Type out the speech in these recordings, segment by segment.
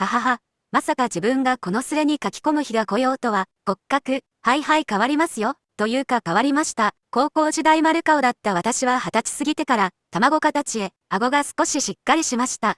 ははは。まさか自分がこのスレに書き込む日が来ようとは、骨格、はいはい変わりますよ。というか変わりました。高校時代丸顔だった私は20歳過ぎてから、卵形へ、顎が少ししっかりしました。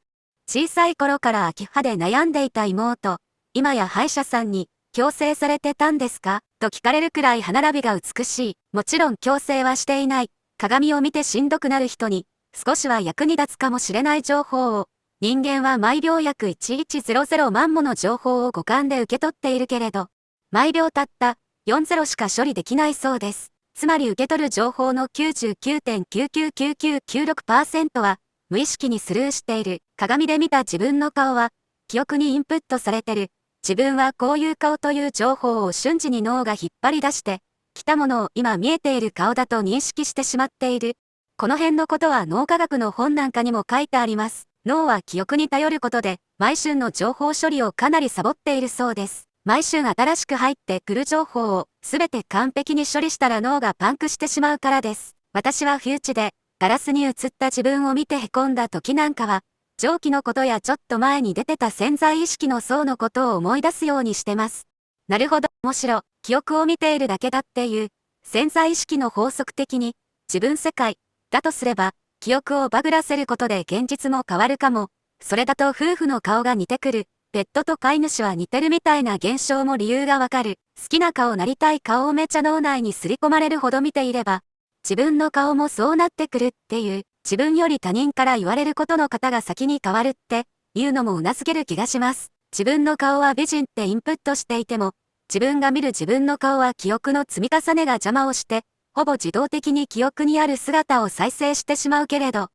小さい頃から秋葉で悩んでいた妹、今や歯医者さんに、矯正されてたんですかと聞かれるくらい歯並びが美しい。もちろん矯正はしていない。鏡を見てしんどくなる人に、少しは役に立つかもしれない情報を、人間は毎秒約1100万もの情報を五感で受け取っているけれど、毎秒たった40しか処理できないそうです。つまり受け取る情報の 99.999996% は無意識にスルーしている。鏡で見た自分の顔は記憶にインプットされてる。自分はこういう顔という情報を瞬時に脳が引っ張り出してきたものを今見えている顔だと認識してしまっている。この辺のことは脳科学の本なんかにも書いてあります。脳は記憶に頼ることで、毎春の情報処理をかなりサボっているそうです。毎春新しく入ってくる情報をすべて完璧に処理したら脳がパンクしてしまうからです。私は不意打ちで、ガラスに映った自分を見て凹んだ時なんかは、上記のことやちょっと前に出てた潜在意識の層のことを思い出すようにしてます。なるほど、面白、記憶を見ているだけだっていう、潜在意識の法則的に、自分世界、だとすれば、記憶をバグらせることで現実も変わるかも。それだと夫婦の顔が似てくる。ペットと飼い主は似てるみたいな現象も理由がわかる。好きな顔なりたい顔をめちゃ脳内にすり込まれるほど見ていれば、自分の顔もそうなってくるっていう、自分より他人から言われることの方が先に変わるっていうのも頷ける気がします。自分の顔は美人ってインプットしていても、自分が見る自分の顔は記憶の積み重ねが邪魔をして、ほぼ自動的に記憶にある姿を再生してしまうけれど、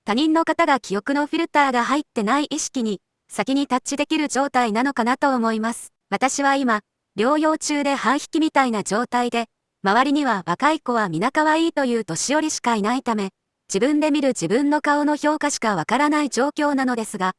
他人の方が記憶のフィルターが入ってない意識に先にタッチできる状態なのかなと思います。私は今、療養中で半引きみたいな状態で、周りには若い子は皆可愛いという年寄りしかいないため、自分で見る自分の顔の評価しかわからない状況なのですが、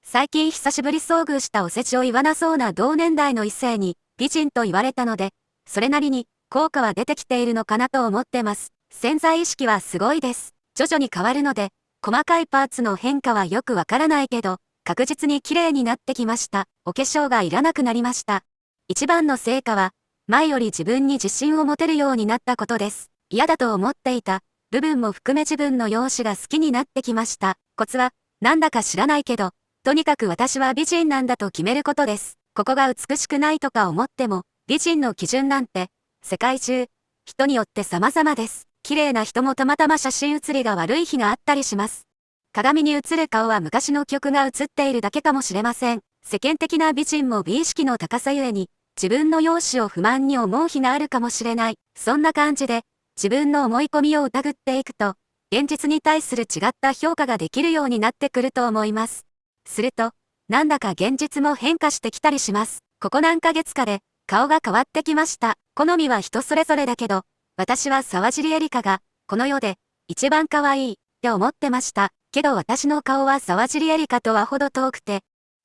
最近久しぶり遭遇したお世辞を言わなそうな同年代の異性に美人と言われたので、それなりに効果は出てきているのかなと思ってます。潜在意識はすごいです。徐々に変わるので、細かいパーツの変化はよくわからないけど、確実に綺麗になってきました。お化粧がいらなくなりました。一番の成果は、前より自分に自信を持てるようになったことです。嫌だと思っていた部分も含め自分の容姿が好きになってきました。コツは、なんだか知らないけど、とにかく私は美人なんだと決めることです。ここが美しくないとか思っても、美人の基準なんて、世界中、人によって様々です。綺麗な人もたまたま写真写りが悪い日があったりします。鏡に映る顔は昔の曲が映っているだけかもしれません。世間的な美人も美意識の高さゆえに、自分の容姿を不満に思う日があるかもしれない。そんな感じで、自分の思い込みを疑っていくと、現実に対する違った評価ができるようになってくると思います。すると、なんだか現実も変化してきたりします。ここ何ヶ月かで、顔が変わってきました。好みは人それぞれだけど、私は沢尻エリカが、この世で、一番可愛い、って思ってました。けど私の顔は沢尻エリカとはほど遠くて、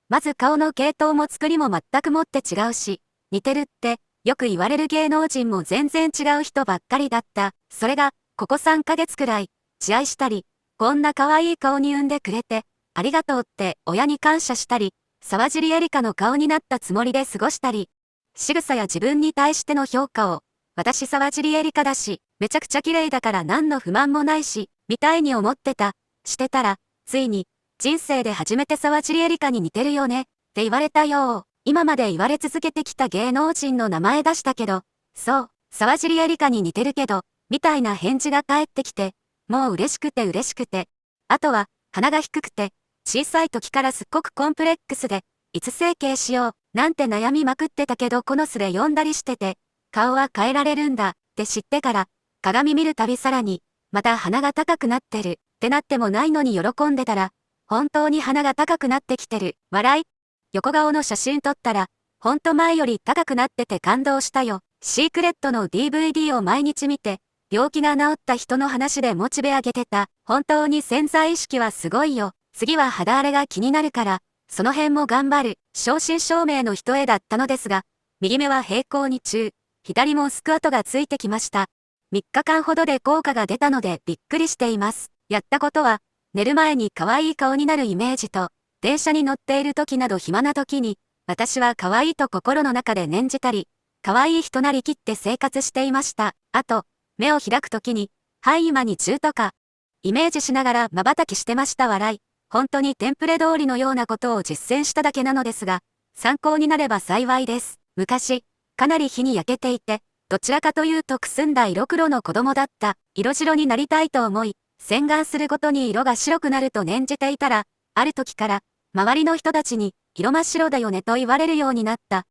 まず顔の系統も作りも全くもって違うし、似てるって、よく言われる芸能人も全然違う人ばっかりだった。それが、ここ3ヶ月くらい、自愛したり、こんな可愛い顔に産んでくれて、ありがとうって親に感謝したり、沢尻エリカの顔になったつもりで過ごしたり、仕草や自分に対しての評価を、私沢尻エリカだし、めちゃくちゃ綺麗だから何の不満もないし、みたいに思ってた、してたら、ついに、人生で初めて沢尻エリカに似てるよね、って言われたよ。今まで言われ続けてきた芸能人の名前出したけど、そう、沢尻エリカに似てるけど、みたいな返事が返ってきて、もう嬉しくて嬉しくて。あとは、鼻が低くて、小さい時からすっごくコンプレックスで、いつ整形しよう、なんて悩みまくってたけどこのスレ読んだりしてて、顔は変えられるんだ、って知ってから、鏡見るたびさらに、また鼻が高くなってる、ってなってもないのに喜んでたら、本当に鼻が高くなってきてる、笑い。横顔の写真撮ったら、ほんと前より高くなってて感動したよ。シークレットの DVD を毎日見て、病気が治った人の話でモチベ上げてた。本当に潜在意識はすごいよ。次は肌荒れが気になるから、その辺も頑張る。正真正銘の一重だったのですが、右目は平行に中、左もスクワットがついてきました。3日間ほどで効果が出たのでびっくりしています。やったことは、寝る前に可愛い顔になるイメージと、電車に乗っている時など暇な時に、私は可愛いと心の中で念じたり、可愛い人なりきって生活していました。あと、目を開く時に、はい今に中とか、イメージしながら瞬きしてました笑い。本当にテンプレ通りのようなことを実践しただけなのですが、参考になれば幸いです。昔、かなり日に焼けていて、どちらかというとくすんだ色黒の子供だった。色白になりたいと思い、洗顔するごとに色が白くなると念じていたら、ある時から、周りの人たちに、色真っ白だよねと言われるようになった。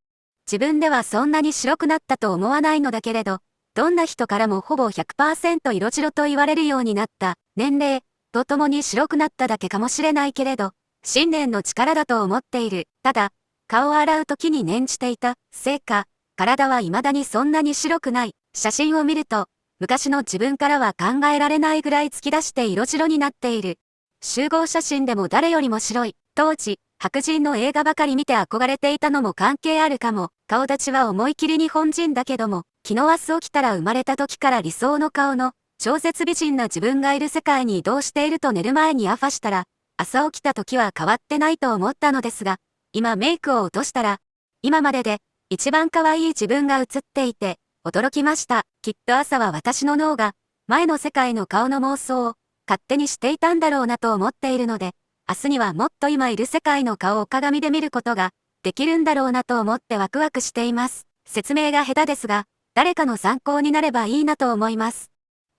自分ではそんなに白くなったと思わないのだけれど、どんな人からもほぼ 100% 色白と言われるようになった。年齢とともに白くなっただけかもしれないけれど、信念の力だと思っている。ただ、顔を洗う時に念じていたせいか、体は未だにそんなに白くない。写真を見ると、昔の自分からは考えられないぐらい突き出して色白になっている。集合写真でも誰よりも白い。当時、白人の映画ばかり見て憧れていたのも関係あるかも。顔立ちは思い切り日本人だけども、昨日明日起きたら生まれた時から理想の顔の超絶美人な自分がいる世界に移動していると寝る前にアファしたら、朝起きた時は変わってないと思ったのですが、今メイクを落としたら、今までで一番可愛い自分が映っていて、驚きました。きっと朝は私の脳が前の世界の顔の妄想を勝手にしていたんだろうなと思っているので、明日にはもっと今いる世界の顔を鏡で見ることができるんだろうなと思ってワクワクしています。説明が下手ですが、誰かの参考になればいいなと思います。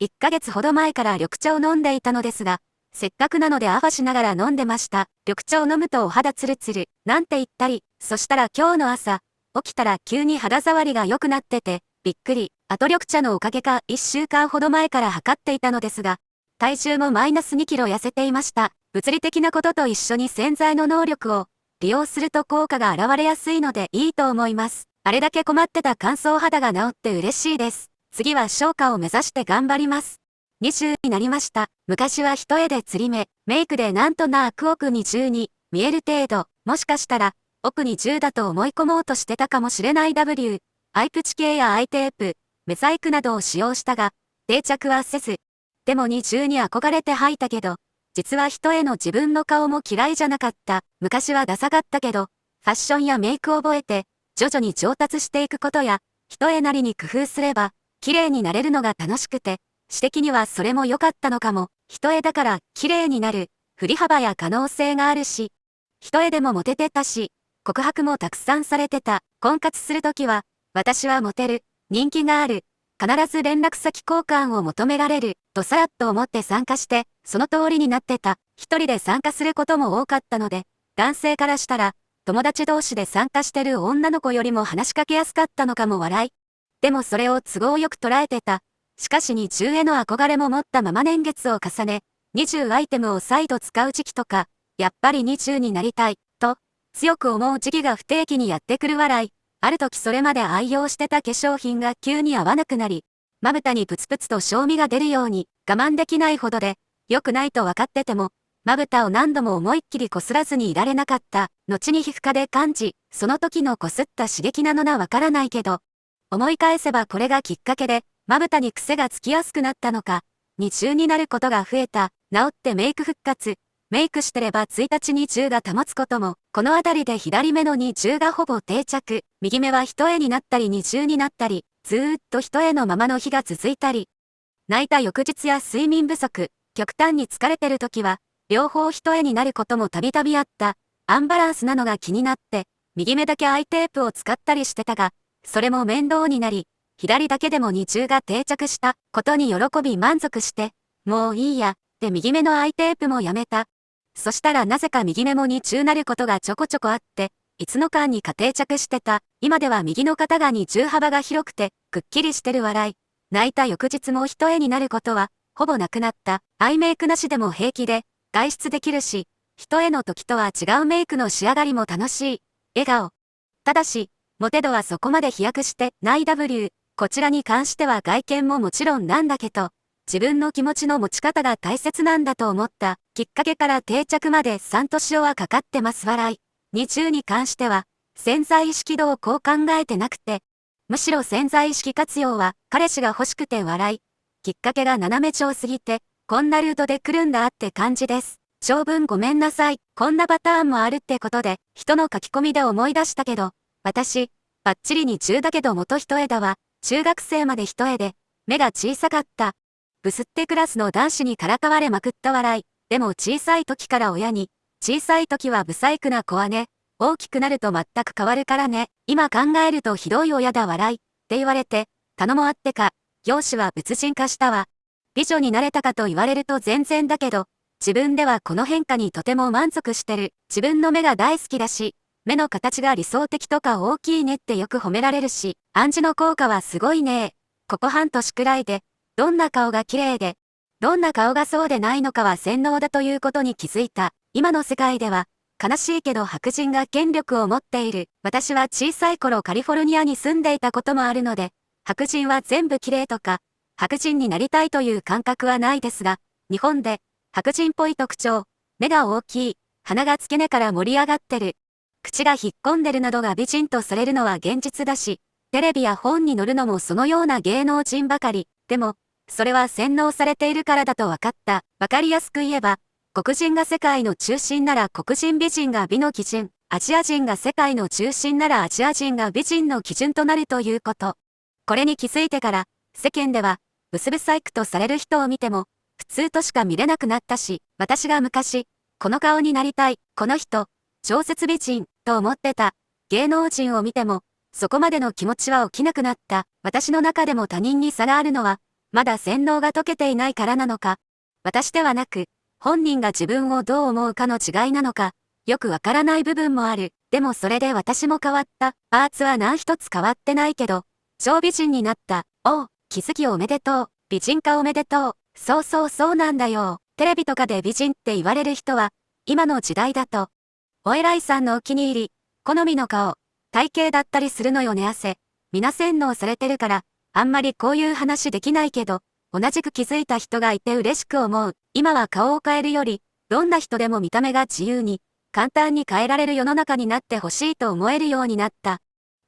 1ヶ月ほど前から緑茶を飲んでいたのですが、せっかくなのでアファしながら飲んでました。緑茶を飲むとお肌ツルツル、なんて言ったり、そしたら今日の朝、起きたら急に肌触りが良くなってて、びっくり。あと緑茶のおかげか1週間ほど前から測っていたのですが、体重もマイナス2キロ痩せていました。物理的なことと一緒に洗剤の能力を利用すると効果が現れやすいのでいいと思います。あれだけ困ってた乾燥肌が治って嬉しいです。次は昇華を目指して頑張ります。20になりました。昔は一重で釣り目、メイクでなんとなく奥に10に見える程度、もしかしたら奥に10だと思い込もうとしてたかもしれない W、アイプチ系やアイテープ、メサイクなどを使用したが、定着はせず。でも20に憧れて吐いたけど、実は一重の自分の顔も嫌いじゃなかった。昔はダサかったけど、ファッションやメイクを覚えて、徐々に上達していくことや、一重なりに工夫すれば、綺麗になれるのが楽しくて、私的にはそれも良かったのかも。一重だから綺麗になる、振り幅や可能性があるし、一重でもモテてたし、告白もたくさんされてた。婚活するときは、私はモテる、人気がある、必ず連絡先交換を求められる、とさらっと思って参加して、その通りになってた。一人で参加することも多かったので、男性からしたら、友達同士で参加してる女の子よりも話しかけやすかったのかも笑い。でもそれを都合よく捉えてた。しかし20への憧れも持ったまま年月を重ね、20アイテムを再度使う時期とか、やっぱり20になりたい、と、強く思う時期が不定期にやってくる笑い。ある時それまで愛用してた化粧品が急に合わなくなり、まぶたにプツプツと照味が出るように我慢できないほどで、良くないと分かってても、まぶたを何度も思いっきり擦らずにいられなかった。後に皮膚科で感じ、その時の擦った刺激なのなわからないけど、思い返せばこれがきっかけで、まぶたに癖がつきやすくなったのか、20になることが増えた。治ってメイク復活。メイクしてれば1日20が保つことも、このあたりで左目の20がほぼ定着。右目は一重になったり20になったり、ずーっと一重のままの日が続いたり。泣いた翌日や睡眠不足、極端に疲れてる時は、両方一重になることもたびたびあった。アンバランスなのが気になって、右目だけアイテープを使ったりしてたが、それも面倒になり、左だけでも20が定着したことに喜び満足して、もういいや、で右目のアイテープもやめた。そしたらなぜか右目も20なることがちょこちょこあって、いつの間にか定着してた。今では右の肩が20幅が広くて、くっきりしてる笑い。泣いた翌日も一重になることは、ほぼなくなった。アイメイクなしでも平気で、外出できるし、一重の時とは違うメイクの仕上がりも楽しい。笑顔。ただし、モテ度はそこまで飛躍してない W。こちらに関しては外見ももちろんなんだけど、自分の気持ちの持ち方が大切なんだと思った。きっかけから定着まで3年はかかってます笑い。20に関しては、潜在意識どうこう考えてなくて、むしろ潜在意識活用は彼氏が欲しくて笑い。きっかけが斜め調すぎて、こんなルートで来るんだって感じです。長文ごめんなさい。こんなパターンもあるってことで、人の書き込みで思い出したけど、私、バッチリに中だけど元一重だわ。中学生まで一重で、目が小さかった。ブスってクラスの男子にからかわれまくった笑い。でも小さい時から親に、小さい時はブサイクな子はね、大きくなると全く変わるからね。今考えるとひどい親だ笑い。って言われて、頼もあってか、容姿は別人化したわ。美女になれたかと言われると全然だけど、自分ではこの変化にとても満足してる。自分の目が大好きだし、目の形が理想的とか大きいねってよく褒められるし、暗示の効果はすごいね。ここ半年くらいで、どんな顔が綺麗で、どんな顔がそうでないのかは洗脳だということに気づいた。今の世界では、悲しいけど白人が権力を持っている。私は小さい頃カリフォルニアに住んでいたこともあるので、白人は全部綺麗とか、白人になりたいという感覚はないですが、日本で白人っぽい特徴、目が大きい、鼻が付け根から盛り上がってる、口が引っ込んでるなどが美人とされるのは現実だし、テレビや本に載るのもそのような芸能人ばかり。でも、それは洗脳されているからだと分かった。分かりやすく言えば、黒人が世界の中心なら黒人美人が美の基準、アジア人が世界の中心ならアジア人が美人の基準となるということ。これに気づいてから、世間では、ブスブサイクとされる人を見ても、普通としか見れなくなったし、私が昔、この顔になりたい、この人、超絶美人、と思ってた、芸能人を見ても、そこまでの気持ちは起きなくなった。私の中でも他人に差があるのは、まだ洗脳が解けていないからなのか、私ではなく、本人が自分をどう思うかの違いなのか、よくわからない部分もある。でもそれで私も変わった。パーツは何一つ変わってないけど、超美人になった。おう、気づきおめでとう。美人化おめでとう。そうそうそうなんだよ。テレビとかで美人って言われる人は、今の時代だと。お偉いさんのお気に入り、好みの顔、体型だったりするのよね汗。皆洗脳されてるから、あんまりこういう話できないけど、同じく気づいた人がいて嬉しく思う。今は顔を変えるより、どんな人でも見た目が自由に、簡単に変えられる世の中になってほしいと思えるようになった。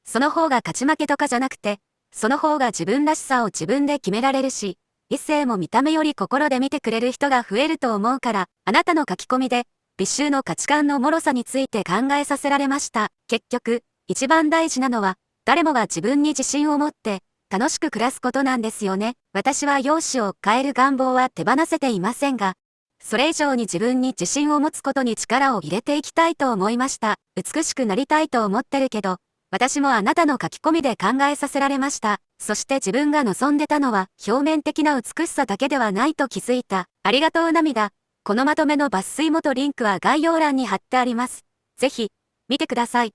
その方が勝ち負けとかじゃなくて、その方が自分らしさを自分で決められるし、異性も見た目より心で見てくれる人が増えると思うから、あなたの書き込みで、美醜の価値観の脆さについて考えさせられました。結局、一番大事なのは、誰もが自分に自信を持って、楽しく暮らすことなんですよね。私は容姿を変える願望は手放せていませんが、それ以上に自分に自信を持つことに力を入れていきたいと思いました。美しくなりたいと思ってるけど、私もあなたの書き込みで考えさせられました。そして自分が望んでたのは表面的な美しさだけではないと気づいた。ありがとう涙。このまとめの抜粋元リンクは概要欄に貼ってあります。ぜひ、見てください。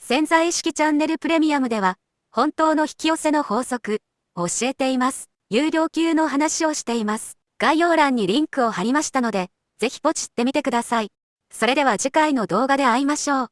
潜在意識チャンネルプレミアムでは、本当の引き寄せの法則を教えています。有料級の話をしています。概要欄にリンクを貼りましたので、ぜひポチってみてください。それでは次回の動画で会いましょう。